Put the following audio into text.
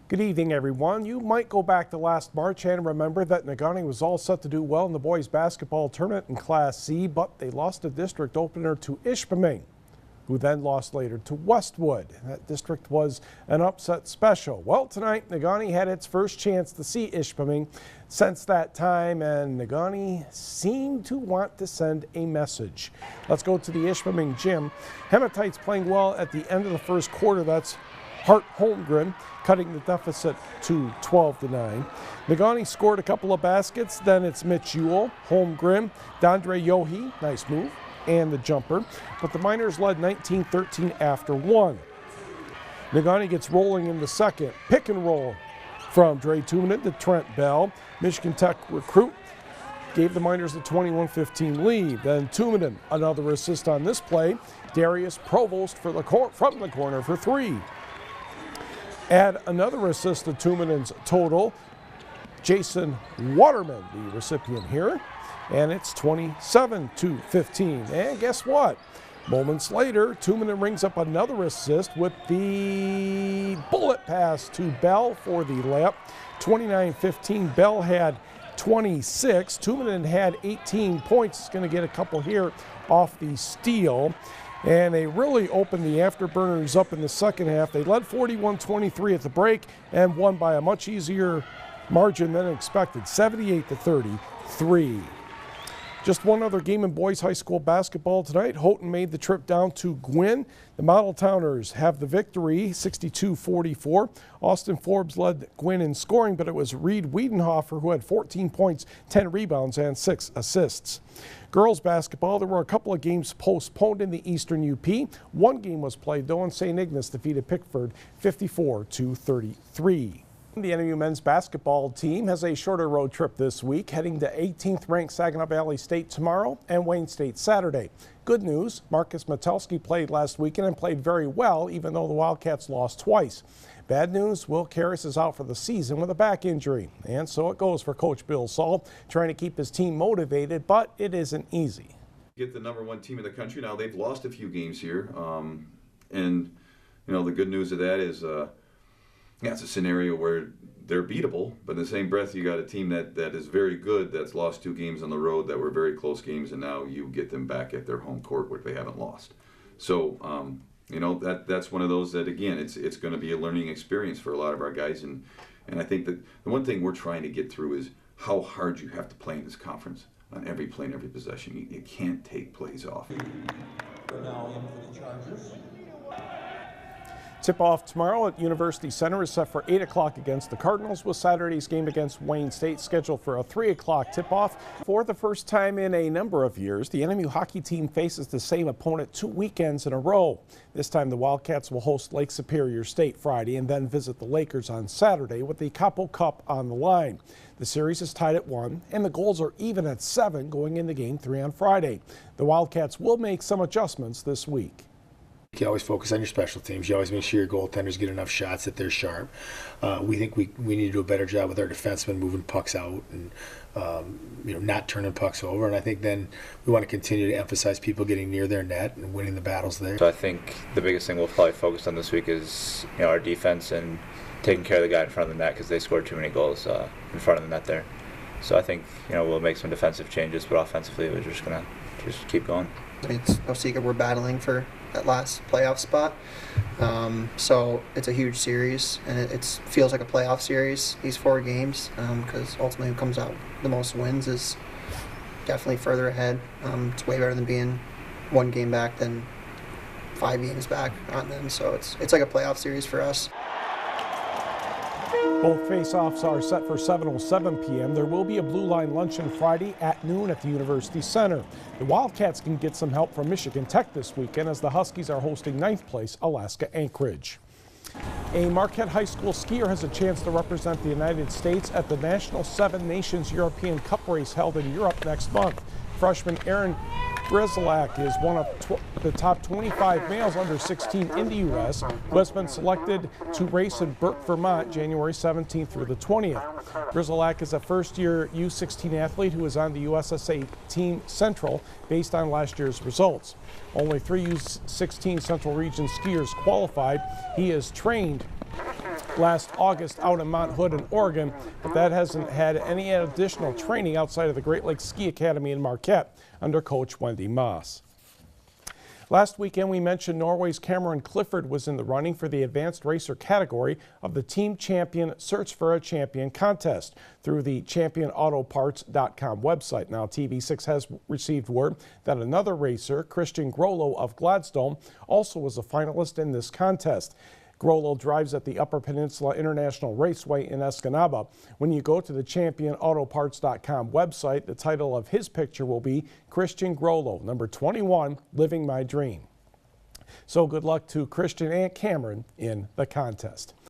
Good evening, everyone. You might go back to last March and remember that Negaunee was all set to do well in the boys basketball tournament in Class C, but they lost a district opener to Ishpeming, who then lost later to Westwood. That district was an upset special. Well, tonight, Negaunee had its first chance to see Ishpeming since that time, and Negaunee seemed to want to send a message. Let's go to the Ishpeming gym. Hematites playing well at the end of the first quarter. That's Hart Holmgren cutting the deficit to 12-9. Negaunee scored a couple of baskets. Then it's Mitch Ewell, Holmgren, Dondre Yohe, nice move, and the jumper. But the Miners led 19-13 after one. Negaunee gets rolling in the second. Pick and roll from Dre Tuminen to Trent Bell. Michigan Tech recruit gave the Miners a 21-15 lead. Then Tuminen, another assist on this play. Darius Provost from the corner for three. Add another assist to Tuminen's total. Jason Waterman, the recipient here. And it's 27-15. And guess what? Moments later, Tuminen rings up another assist with the bullet pass to Bell for the layup. 29-15. Bell had 26. Tuminen had 18 points. He's going to get a couple here off the steal. And they really opened the afterburners up in the second half. They led 41-23 at the break and won by a much easier margin than expected, 78-33. Just one other game in boys high school basketball tonight. Houghton made the trip down to Gwinn. The Model Towners have the victory, 62-44. Austin Forbes led Gwinn in scoring, but it was Reed Wiedenhofer who had 14 points, 10 rebounds, and 6 assists. Girls basketball, there were a couple of games postponed in the Eastern UP. One game was played, though, and St. Ignace defeated Pickford 54-33. The NMU men's basketball team has a shorter road trip this week, heading to 18th ranked Saginaw Valley State tomorrow and Wayne State Saturday. Good news, Marcus Metelsky played last weekend and played very well, even though the Wildcats lost twice. Bad news, Will Karras is out for the season with a back injury. And so it goes for Coach Bill Saul, trying to keep his team motivated, but it isn't easy. Get the #1 team in the country now. They've lost a few games here. And, you know, the good news of that is, yeah, it's a scenario where they're beatable, but in the same breath, you got a team that is very good that's lost 2 games on the road that were very close games, and now you get them back at their home court where they haven't lost. So, you know, that's one of those that, again, it's going to be a learning experience for a lot of our guys, and I think that the one thing we're trying to get through is how hard you have to play in this conference on every play and every possession. You can't take plays off. Now in for the Chargers. Tip-off tomorrow at University Center is set for 8 o'clock against the Cardinals, with Saturday's game against Wayne State scheduled for a 3 o'clock tip-off. For the first time in a number of years, the NMU hockey team faces the same opponent 2 weekends in a row. This time the Wildcats will host Lake Superior State Friday and then visit the Lakers on Saturday with the Capo Cup on the line. The series is tied at 1, and the goals are even at 7 going into Game 3 on Friday. The Wildcats will make some adjustments this week. You always focus on your special teams. You always make sure your goaltenders get enough shots that they're sharp. We think we need to do a better job with our defensemen moving pucks out and you know, not turning pucks over. And I think then we want to continue to emphasize people getting near their net and winning the battles there. So I think the biggest thing we'll probably focus on this week is, you know, our defense and taking care of the guy in front of the net, because they scored too many goals in front of the net there. So I think, you know, we'll make some defensive changes, but offensively we're just gonna keep going. It's no secret we're battling for that last playoff spot. So it's a huge series, and it feels like a playoff series, these 4 games, because ultimately who comes out the most wins is definitely further ahead. It's way better than being 1 game back than 5 games back on them. So it's like a playoff series for us. Both face-offs are set for 7:07 p.m. There will be a Blue Line luncheon Friday at noon at the University Center. The Wildcats can get some help from Michigan Tech this weekend as the Huskies are hosting 9th place Alaska Anchorage. A Marquette High School skier has a chance to represent the United States at the National 7 Nations European Cup race held in Europe next month. Freshman Aaron Grizelak is one of the top 25 males under 16 in the U.S. who has been selected to race in Burke, Vermont, January 17th through the 20th. Grizelak is a first-year U16 athlete who is on the USSA Team Central based on last year's results. Only 3 U16 Central Region skiers qualified. He is trained last August out in Mount Hood in Oregon, but that hasn't had any additional training outside of the Great Lakes Ski Academy in Marquette under Coach Wendy Moss. Last weekend, we mentioned Norway's Cameron Clifford was in the running for the advanced racer category of the Team Champion Search for a Champion contest through the championautoparts.com website. Now, TV6 has received word that another racer, Christian Grollo of Gladstone, also was a finalist in this contest. Grollo drives at the Upper Peninsula International Raceway in Escanaba. When you go to the championautoparts.com website, the title of his picture will be Christian Grollo, number 21, Living My Dream. So good luck to Christian and Cameron in the contest.